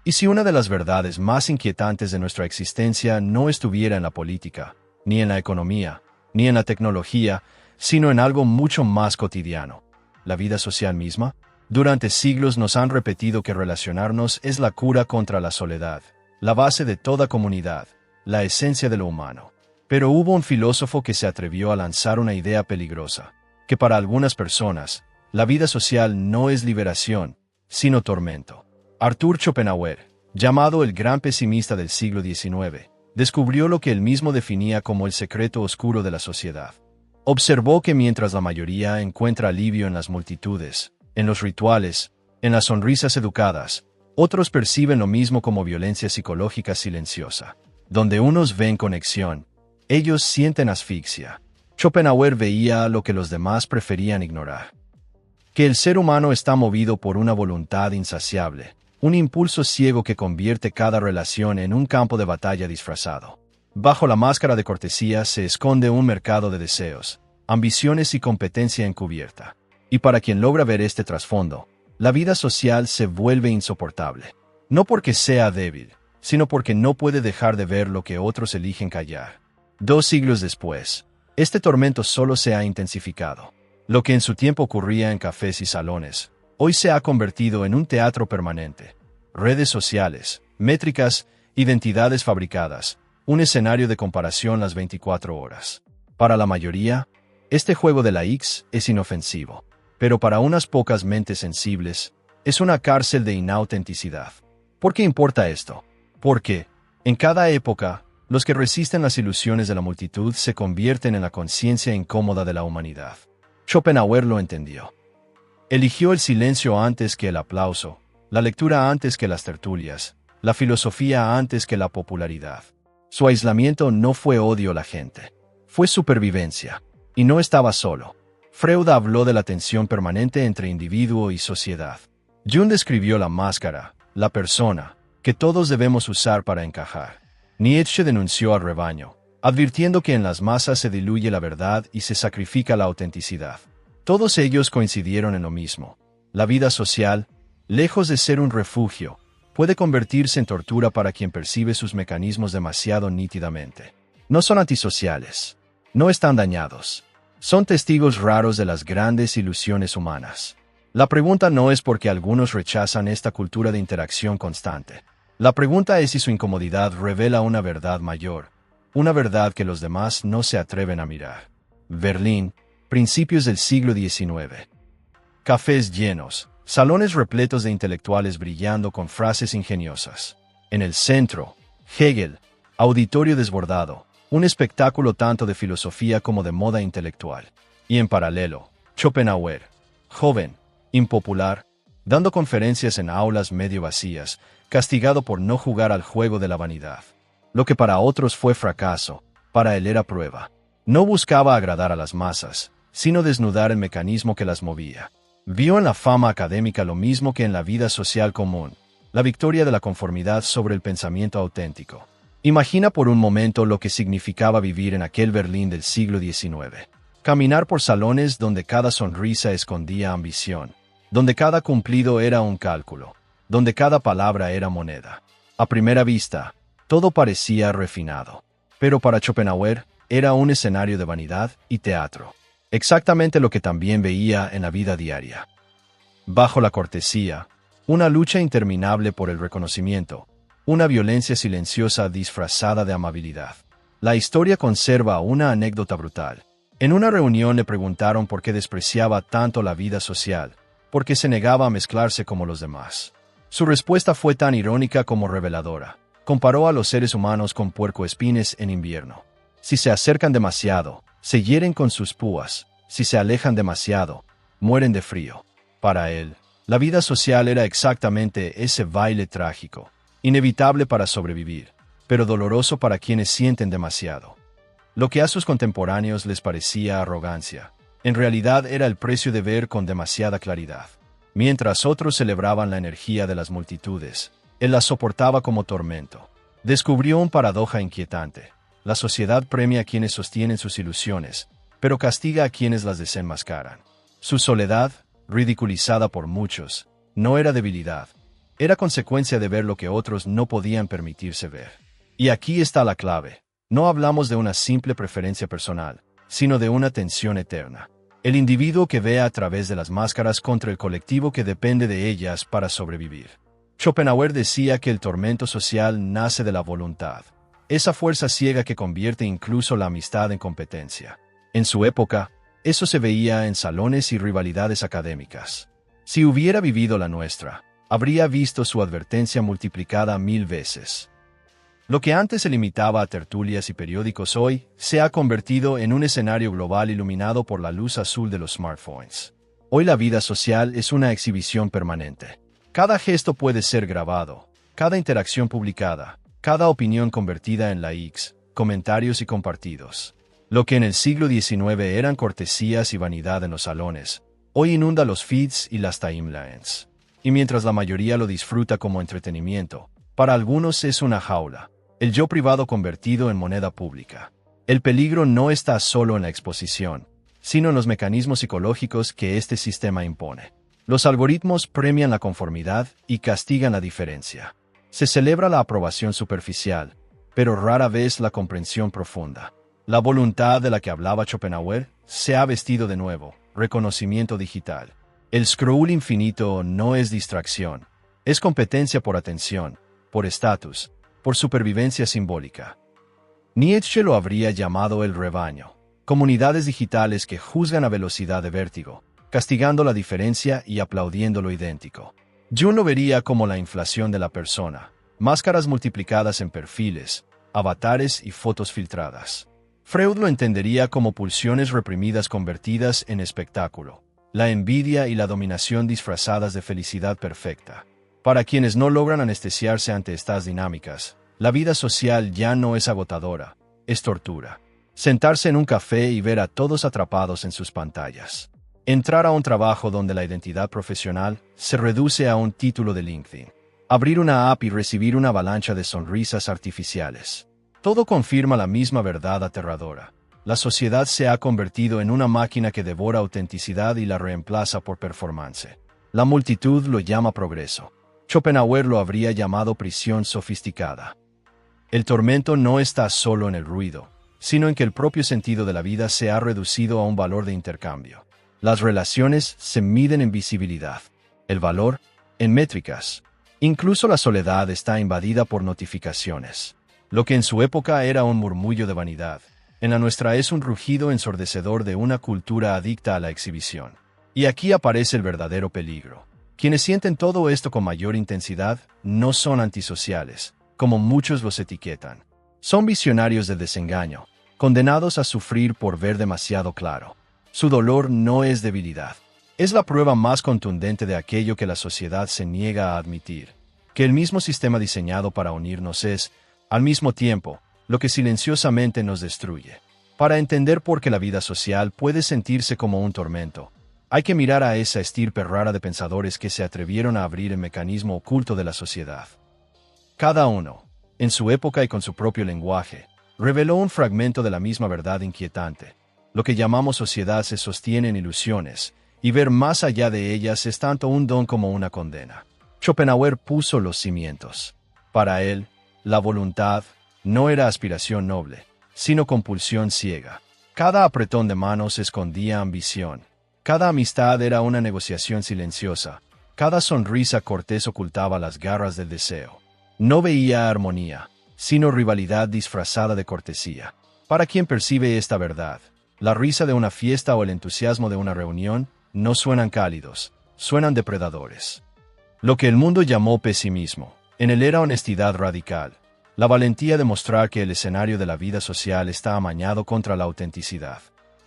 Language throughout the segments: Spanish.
¿Y si una de las verdades más inquietantes de nuestra existencia no estuviera en la política, ni en la economía, ni en la tecnología, sino en algo mucho más cotidiano? ¿La vida social misma? Durante siglos nos han repetido que relacionarnos es la cura contra la soledad, la base de toda comunidad, la esencia de lo humano. Pero hubo un filósofo que se atrevió a lanzar una idea peligrosa, que para algunas personas, la vida social no es liberación, sino tormento. Arthur Schopenhauer, llamado el gran pesimista del siglo XIX, descubrió lo que él mismo definía como el secreto oscuro de la sociedad. Observó que mientras la mayoría encuentra alivio en las multitudes, en los rituales, en las sonrisas educadas, otros perciben lo mismo como violencia psicológica silenciosa. Donde unos ven conexión, ellos sienten asfixia. Schopenhauer veía lo que los demás preferían ignorar. Que el ser humano está movido por una voluntad insaciable, un impulso ciego que convierte cada relación en un campo de batalla disfrazado. Bajo la máscara de cortesía se esconde un mercado de deseos, ambiciones y competencia encubierta. Y para quien logra ver este trasfondo, la vida social se vuelve insoportable. No porque sea débil, sino porque no puede dejar de ver lo que otros eligen callar. 2 siglos después, este tormento solo se ha intensificado. Lo que en su tiempo ocurría en cafés y salones, hoy se ha convertido en un teatro permanente. Redes sociales, métricas, identidades fabricadas, un escenario de comparación las 24 horas. Para la mayoría, este juego de la X es inofensivo, pero para unas pocas mentes sensibles, es una cárcel de inautenticidad. ¿Por qué importa esto? Porque, en cada época, los que resisten las ilusiones de la multitud se convierten en la conciencia incómoda de la humanidad. Schopenhauer lo entendió. Eligió el silencio antes que el aplauso, la lectura antes que las tertulias, la filosofía antes que la popularidad. Su aislamiento no fue odio a la gente, fue supervivencia, y no estaba solo. Freud habló de la tensión permanente entre individuo y sociedad. Jung describió la máscara, la persona, que todos debemos usar para encajar. Nietzsche denunció al rebaño, advirtiendo que en las masas se diluye la verdad y se sacrifica la autenticidad. Todos ellos coincidieron en lo mismo. La vida social, lejos de ser un refugio, puede convertirse en tortura para quien percibe sus mecanismos demasiado nítidamente. No son antisociales. No están dañados. Son testigos raros de las grandes ilusiones humanas. La pregunta no es por qué algunos rechazan esta cultura de interacción constante. La pregunta es si su incomodidad revela una verdad mayor, una verdad que los demás no se atreven a mirar. Berlín, principios del siglo XIX. Cafés llenos, salones repletos de intelectuales brillando con frases ingeniosas. En el centro, Hegel, auditorio desbordado, un espectáculo tanto de filosofía como de moda intelectual. Y en paralelo, Schopenhauer, joven, impopular, dando conferencias en aulas medio vacías, castigado por no jugar al juego de la vanidad. Lo que para otros fue fracaso, para él era prueba. No buscaba agradar a las masas, sino desnudar el mecanismo que las movía. Vio en la fama académica lo mismo que en la vida social común, la victoria de la conformidad sobre el pensamiento auténtico. Imagina por un momento lo que significaba vivir en aquel Berlín del siglo XIX. Caminar por salones donde cada sonrisa escondía ambición, donde cada cumplido era un cálculo, donde cada palabra era moneda. A primera vista, todo parecía refinado. Pero para Schopenhauer, era un escenario de vanidad y teatro. Exactamente lo que también veía en la vida diaria. Bajo la cortesía, una lucha interminable por el reconocimiento, una violencia silenciosa disfrazada de amabilidad. La historia conserva una anécdota brutal. En una reunión le preguntaron por qué despreciaba tanto la vida social, por qué se negaba a mezclarse como los demás. Su respuesta fue tan irónica como reveladora. Comparó a los seres humanos con puercoespines en invierno. Si se acercan demasiado, se hieren con sus púas. Si se alejan demasiado, mueren de frío. Para él, la vida social era exactamente ese baile trágico, inevitable para sobrevivir, pero doloroso para quienes sienten demasiado. Lo que a sus contemporáneos les parecía arrogancia, en realidad era el precio de ver con demasiada claridad. Mientras otros celebraban la energía de las multitudes, él la soportaba como tormento. Descubrió una paradoja inquietante. La sociedad premia a quienes sostienen sus ilusiones, pero castiga a quienes las desenmascaran. Su soledad, ridiculizada por muchos, no era debilidad, Era consecuencia de ver lo que otros no podían permitirse ver. Y aquí está la clave. No hablamos de una simple preferencia personal, sino de una tensión eterna. El individuo que ve a través de las máscaras contra el colectivo que depende de ellas para sobrevivir. Schopenhauer decía que el tormento social nace de la voluntad, esa fuerza ciega que convierte incluso la amistad en competencia. En su época, eso se veía en salones y rivalidades académicas. Si hubiera vivido la nuestra, habría visto su advertencia multiplicada 1000 veces. Lo que antes se limitaba a tertulias y periódicos hoy se ha convertido en un escenario global iluminado por la luz azul de los smartphones. Hoy la vida social es una exhibición permanente. Cada gesto puede ser grabado, cada interacción publicada, cada opinión convertida en likes, comentarios y compartidos. Lo que en el siglo XIX eran cortesías y vanidad en los salones, hoy inunda los feeds y las timelines. Y mientras la mayoría lo disfruta como entretenimiento, para algunos es una jaula. El yo privado convertido en moneda pública. El peligro no está solo en la exposición, sino en los mecanismos psicológicos que este sistema impone. Los algoritmos premian la conformidad y castigan la diferencia. Se celebra la aprobación superficial, pero rara vez la comprensión profunda. La voluntad de la que hablaba Schopenhauer se ha vestido de nuevo, reconocimiento digital. El scroll infinito no es distracción, es competencia por atención, por estatus, por supervivencia simbólica. Nietzsche lo habría llamado el rebaño, comunidades digitales que juzgan a velocidad de vértigo, castigando la diferencia y aplaudiendo lo idéntico. Jung lo vería como la inflación de la persona, máscaras multiplicadas en perfiles, avatares y fotos filtradas. Freud lo entendería como pulsiones reprimidas convertidas en espectáculo, la envidia y la dominación disfrazadas de felicidad perfecta. Para quienes no logran anestesiarse ante estas dinámicas, la vida social ya no es agotadora, es tortura. Sentarse en un café y ver a todos atrapados en sus pantallas. Entrar a un trabajo donde la identidad profesional se reduce a un título de LinkedIn. Abrir una app y recibir una avalancha de sonrisas artificiales. Todo confirma la misma verdad aterradora. La sociedad se ha convertido en una máquina que devora autenticidad y la reemplaza por performance. La multitud lo llama progreso. Schopenhauer lo habría llamado prisión sofisticada. El tormento no está solo en el ruido, sino en que el propio sentido de la vida se ha reducido a un valor de intercambio. Las relaciones se miden en visibilidad, el valor en métricas. Incluso la soledad está invadida por notificaciones. Lo que en su época era un murmullo de vanidad, en la nuestra es un rugido ensordecedor de una cultura adicta a la exhibición. Y aquí aparece el verdadero peligro. Quienes sienten todo esto con mayor intensidad no son antisociales, como muchos los etiquetan. Son visionarios del desengaño, condenados a sufrir por ver demasiado claro. Su dolor no es debilidad. Es la prueba más contundente de aquello que la sociedad se niega a admitir, que el mismo sistema diseñado para unirnos es, al mismo tiempo, lo que silenciosamente nos destruye. Para entender por qué la vida social puede sentirse como un tormento, hay que mirar a esa estirpe rara de pensadores que se atrevieron a abrir el mecanismo oculto de la sociedad. Cada uno, en su época y con su propio lenguaje, reveló un fragmento de la misma verdad inquietante. Lo que llamamos sociedad se sostiene en ilusiones, y ver más allá de ellas es tanto un don como una condena. Schopenhauer puso los cimientos. Para él, la voluntad no era aspiración noble, sino compulsión ciega. Cada apretón de manos escondía ambición. Cada amistad era una negociación silenciosa. Cada sonrisa cortés ocultaba las garras del deseo. No veía armonía, sino rivalidad disfrazada de cortesía. Para quien percibe esta verdad, la risa de una fiesta o el entusiasmo de una reunión no suenan cálidos, suenan depredadores. Lo que el mundo llamó pesimismo, en él era honestidad radical, la valentía de mostrar que el escenario de la vida social está amañado contra la autenticidad.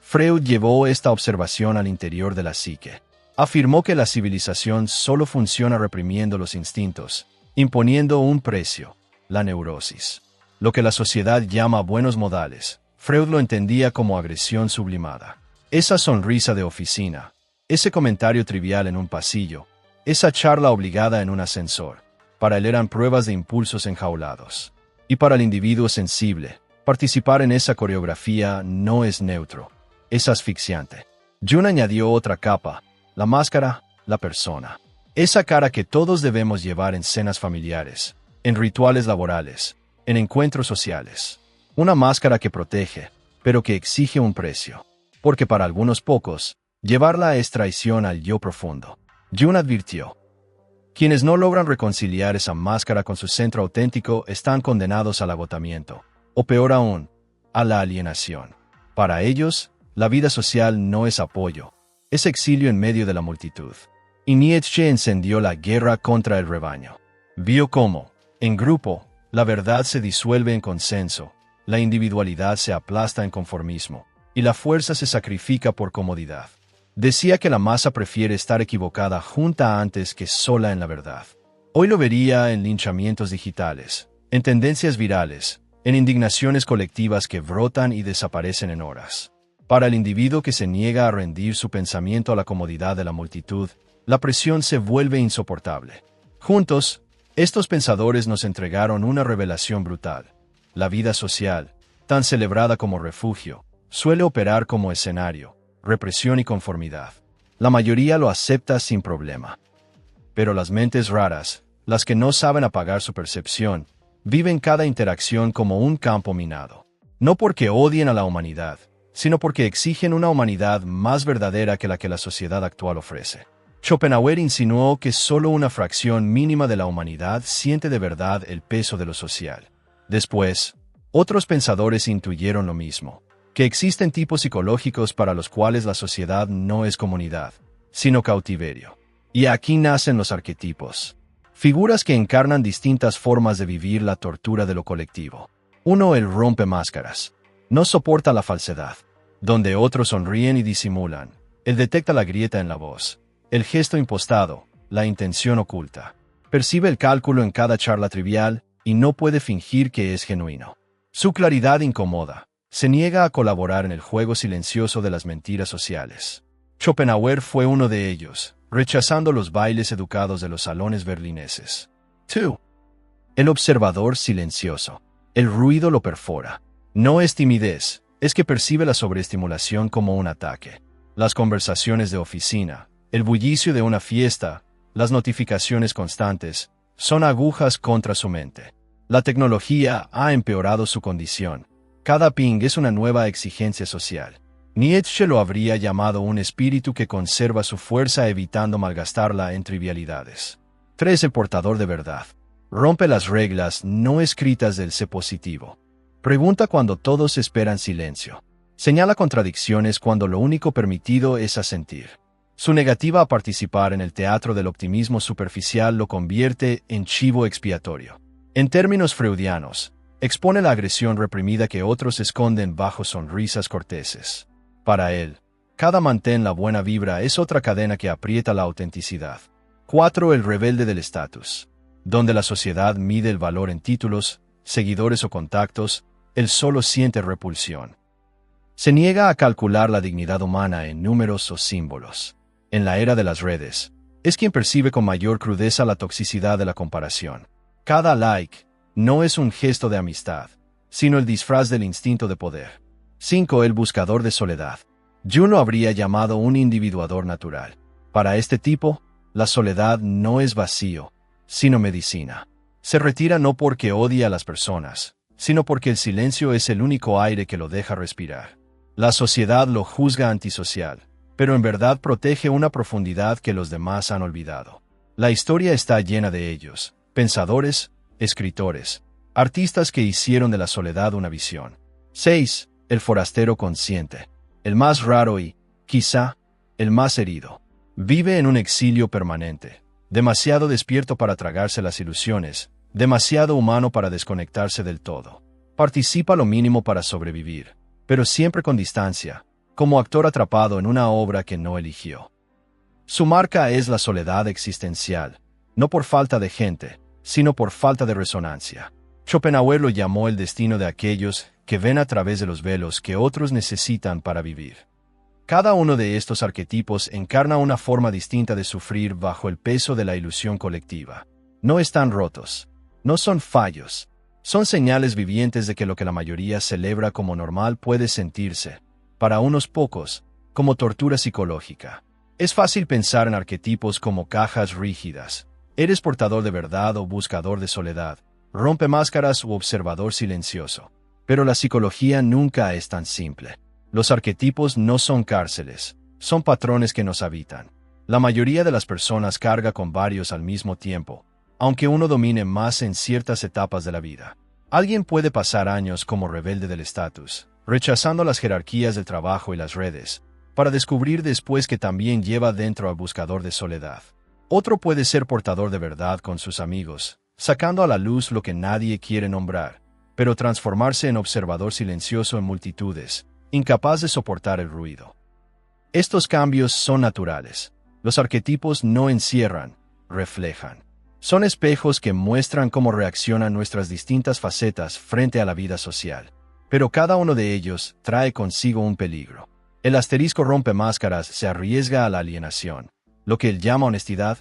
Freud llevó esta observación al interior de la psique. Afirmó que la civilización solo funciona reprimiendo los instintos, imponiendo un precio, la neurosis. Lo que la sociedad llama buenos modales, Freud lo entendía como agresión sublimada. Esa sonrisa de oficina, ese comentario trivial en un pasillo, esa charla obligada en un ascensor, para él eran pruebas de impulsos enjaulados. Y para el individuo sensible, participar en esa coreografía no es neutro, es asfixiante. Jung añadió otra capa, la máscara, la persona. Esa cara que todos debemos llevar en cenas familiares, en rituales laborales, en encuentros sociales. Una máscara que protege, pero que exige un precio. Porque para algunos pocos, llevarla es traición al yo profundo. Jung advirtió: quienes no logran reconciliar esa máscara con su centro auténtico están condenados al agotamiento, o peor aún, a la alienación. Para ellos, la vida social no es apoyo, es exilio en medio de la multitud. Y Nietzsche encendió la guerra contra el rebaño. Vio cómo, en grupo, la verdad se disuelve en consenso, la individualidad se aplasta en conformismo, y la fuerza se sacrifica por comodidad. Decía que la masa prefiere estar equivocada junta antes que sola en la verdad. Hoy lo vería en linchamientos digitales, en tendencias virales, en indignaciones colectivas que brotan y desaparecen en horas. Para el individuo que se niega a rendir su pensamiento a la comodidad de la multitud, la presión se vuelve insoportable. Juntos, estos pensadores nos entregaron una revelación brutal. La vida social, tan celebrada como refugio, suele operar como escenario, represión y conformidad. La mayoría lo acepta sin problema. Pero las mentes raras, las que no saben apagar su percepción, viven cada interacción como un campo minado. No porque odien a la humanidad, sino porque exigen una humanidad más verdadera que la sociedad actual ofrece. Schopenhauer insinuó que solo una fracción mínima de la humanidad siente de verdad el peso de lo social. Después, otros pensadores intuyeron lo mismo, que existen tipos psicológicos para los cuales la sociedad no es comunidad, sino cautiverio. Y aquí nacen los arquetipos. Figuras que encarnan distintas formas de vivir la tortura de lo colectivo. Uno, el rompemáscaras. No soporta la falsedad. Donde otros sonríen y disimulan, él detecta la grieta en la voz, el gesto impostado, la intención oculta. Percibe el cálculo en cada charla trivial y no puede fingir que es genuino. Su claridad incomoda. Se niega a colaborar en el juego silencioso de las mentiras sociales. Schopenhauer fue uno de ellos, rechazando los bailes educados de los salones berlineses. 2. El observador silencioso. El ruido lo perfora. No es timidez, es que percibe la sobreestimulación como un ataque. Las conversaciones de oficina, el bullicio de una fiesta, las notificaciones constantes, son agujas contra su mente. La tecnología ha empeorado su condición. Cada ping es una nueva exigencia social. Nietzsche lo habría llamado un espíritu que conserva su fuerza evitando malgastarla en trivialidades. 3. El portador de verdad. Rompe las reglas no escritas del sé positivo. Pregunta cuando todos esperan silencio. Señala contradicciones cuando lo único permitido es asentir. Su negativa a participar en el teatro del optimismo superficial lo convierte en chivo expiatorio. En términos freudianos, expone la agresión reprimida que otros esconden bajo sonrisas corteses. Para él, cada mantén la buena vibra es otra cadena que aprieta la autenticidad. 4. El rebelde del estatus. Donde la sociedad mide el valor en títulos, seguidores o contactos, él solo siente repulsión. Se niega a calcular la dignidad humana en números o símbolos. En la era de las redes, es quien percibe con mayor crudeza la toxicidad de la comparación. Cada like no es un gesto de amistad, sino el disfraz del instinto de poder. 5. El buscador de soledad. Jung lo habría llamado un individuador natural. Para este tipo, la soledad no es vacío, sino medicina. Se retira no porque odia a las personas, sino porque el silencio es el único aire que lo deja respirar. La sociedad lo juzga antisocial, pero en verdad protege una profundidad que los demás han olvidado. La historia está llena de ellos, pensadores, escritores, artistas que hicieron de la soledad una visión. 6. El forastero consciente. El más raro y, quizá, el más herido. Vive en un exilio permanente, demasiado despierto para tragarse las ilusiones, demasiado humano para desconectarse del todo. Participa lo mínimo para sobrevivir, pero siempre con distancia, como actor atrapado en una obra que no eligió. Su marca es la soledad existencial, no por falta de gente, sino por falta de resonancia. Schopenhauer lo llamó el destino de aquellos que ven a través de los velos que otros necesitan para vivir. Cada uno de estos arquetipos encarna una forma distinta de sufrir bajo el peso de la ilusión colectiva. No están rotos, no son fallos, son señales vivientes de que lo que la mayoría celebra como normal puede sentirse, para unos pocos, como tortura psicológica. Es fácil pensar en arquetipos como cajas rígidas. Eres portador de verdad o buscador de soledad, rompe máscaras u observador silencioso. Pero la psicología nunca es tan simple. Los arquetipos no son cárceles, son patrones que nos habitan. La mayoría de las personas carga con varios al mismo tiempo, aunque uno domine más en ciertas etapas de la vida. Alguien puede pasar años como rebelde del estatus, rechazando las jerarquías del trabajo y las redes, para descubrir después que también lleva dentro al buscador de soledad. Otro puede ser portador de verdad con sus amigos, sacando a la luz lo que nadie quiere nombrar, pero transformarse en observador silencioso en multitudes, incapaz de soportar el ruido. Estos cambios son naturales. Los arquetipos no encierran, reflejan. Son espejos que muestran cómo reaccionan nuestras distintas facetas frente a la vida social. Pero cada uno de ellos trae consigo un peligro. El asterisco rompe máscaras se arriesga a la alienación. Lo que él llama honestidad,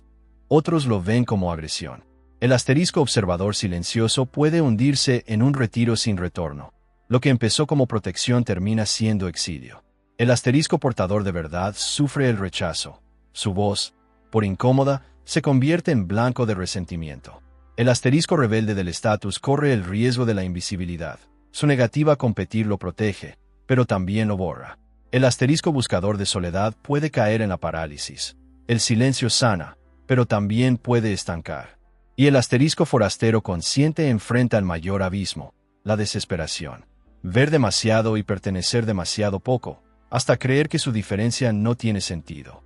otros lo ven como agresión. El asterisco observador silencioso puede hundirse en un retiro sin retorno. Lo que empezó como protección termina siendo exilio. El asterisco portador de verdad sufre el rechazo. Su voz, por incómoda, se convierte en blanco de resentimiento. El asterisco rebelde del estatus corre el riesgo de la invisibilidad. Su negativa a competir lo protege, pero también lo borra. El asterisco buscador de soledad puede caer en la parálisis. El silencio sana, pero también puede estancar. Y el asterisco forastero consciente enfrenta el mayor abismo, la desesperación. Ver demasiado y pertenecer demasiado poco, hasta creer que su diferencia no tiene sentido.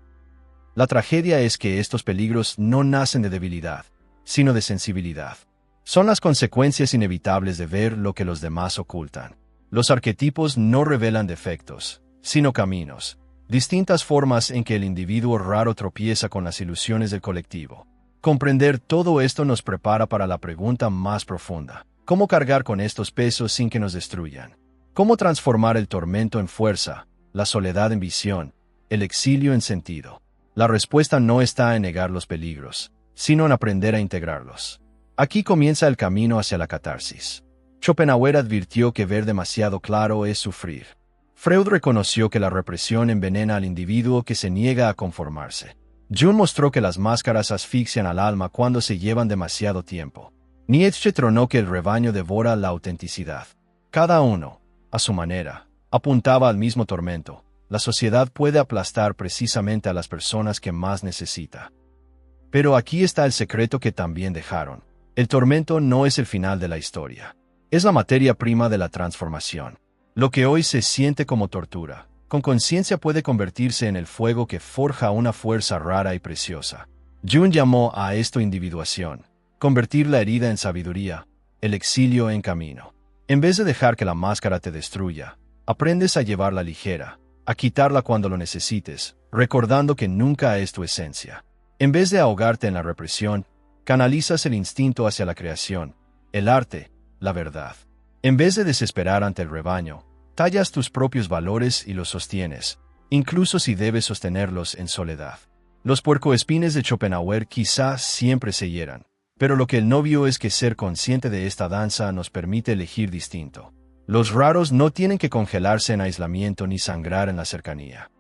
La tragedia es que estos peligros no nacen de debilidad, sino de sensibilidad. Son las consecuencias inevitables de ver lo que los demás ocultan. Los arquetipos no revelan defectos, sino caminos, distintas formas en que el individuo raro tropieza con las ilusiones del colectivo. Comprender todo esto nos prepara para la pregunta más profunda: ¿cómo cargar con estos pesos sin que nos destruyan? ¿Cómo transformar el tormento en fuerza, la soledad en visión, el exilio en sentido? La respuesta no está en negar los peligros, sino en aprender a integrarlos. Aquí comienza el camino hacia la catarsis. Schopenhauer advirtió que ver demasiado claro es sufrir. Freud reconoció que la represión envenena al individuo que se niega a conformarse. Jung mostró que las máscaras asfixian al alma cuando se llevan demasiado tiempo. Nietzsche tronó que el rebaño devora la autenticidad. Cada uno, a su manera, apuntaba al mismo tormento. La sociedad puede aplastar precisamente a las personas que más necesita. Pero aquí está el secreto que también dejaron. El tormento no es el final de la historia. Es la materia prima de la transformación. Lo que hoy se siente como tortura, con conciencia puede convertirse en el fuego que forja una fuerza rara y preciosa. Jung llamó a esto individuación, convertir la herida en sabiduría, el exilio en camino. En vez de dejar que la máscara te destruya, aprendes a llevarla ligera, a quitarla cuando lo necesites, recordando que nunca es tu esencia. En vez de ahogarte en la represión, canalizas el instinto hacia la creación, el arte, la verdad. En vez de desesperar ante el rebaño, tallas tus propios valores y los sostienes, incluso si debes sostenerlos en soledad. Los puercoespines de Schopenhauer quizás siempre se hieran, pero lo que él no vio es que ser consciente de esta danza nos permite elegir distinto. Los raros no tienen que congelarse en aislamiento ni sangrar en la cercanía.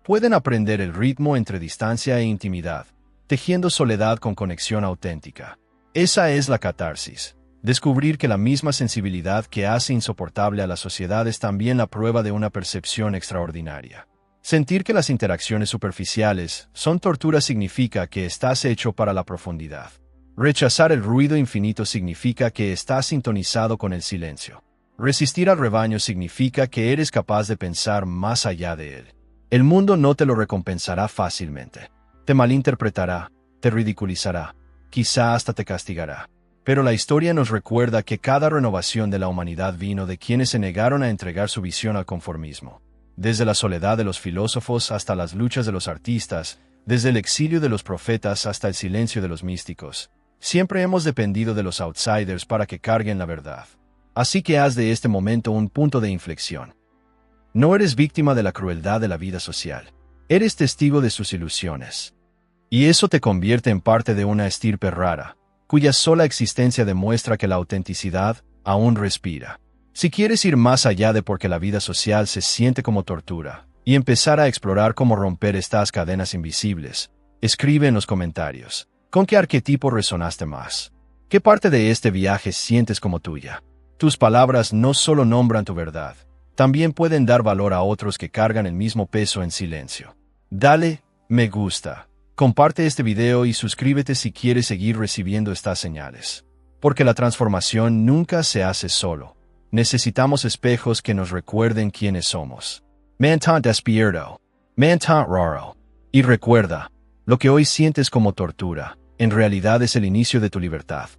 Pueden aprender el ritmo entre distancia e intimidad, tejiendo soledad con conexión auténtica. Esa es la catarsis. Descubrir que la misma sensibilidad que hace insoportable a la sociedad es también la prueba de una percepción extraordinaria. Sentir que las interacciones superficiales son tortura significa que estás hecho para la profundidad. Rechazar el ruido infinito significa que estás sintonizado con el silencio. Resistir al rebaño significa que eres capaz de pensar más allá de él. El mundo no te lo recompensará fácilmente. Te malinterpretará, te ridiculizará, quizá hasta te castigará. Pero la historia nos recuerda que cada renovación de la humanidad vino de quienes se negaron a entregar su visión al conformismo. Desde la soledad de los filósofos hasta las luchas de los artistas, desde el exilio de los profetas hasta el silencio de los místicos, siempre hemos dependido de los outsiders para que carguen la verdad. Así que haz de este momento un punto de inflexión. No eres víctima de la crueldad de la vida social. Eres testigo de sus ilusiones. Y eso te convierte en parte de una estirpe rara, cuya sola existencia demuestra que la autenticidad aún respira. Si quieres ir más allá de porque la vida social se siente como tortura, y empezar a explorar cómo romper estas cadenas invisibles. Escribe en los comentarios. ¿Con qué arquetipo resonaste más? ¿Qué parte de este viaje sientes como tuya? Tus palabras no solo nombran tu verdad, también pueden dar valor a otros que cargan el mismo peso en silencio. Dale me gusta, comparte este video y suscríbete si quieres seguir recibiendo estas señales. Porque la transformación nunca se hace solo. Necesitamos espejos que nos recuerden quiénes somos. Mantén despierto. Mantén raro. Y recuerda, lo que hoy sientes como tortura, en realidad es el inicio de tu libertad.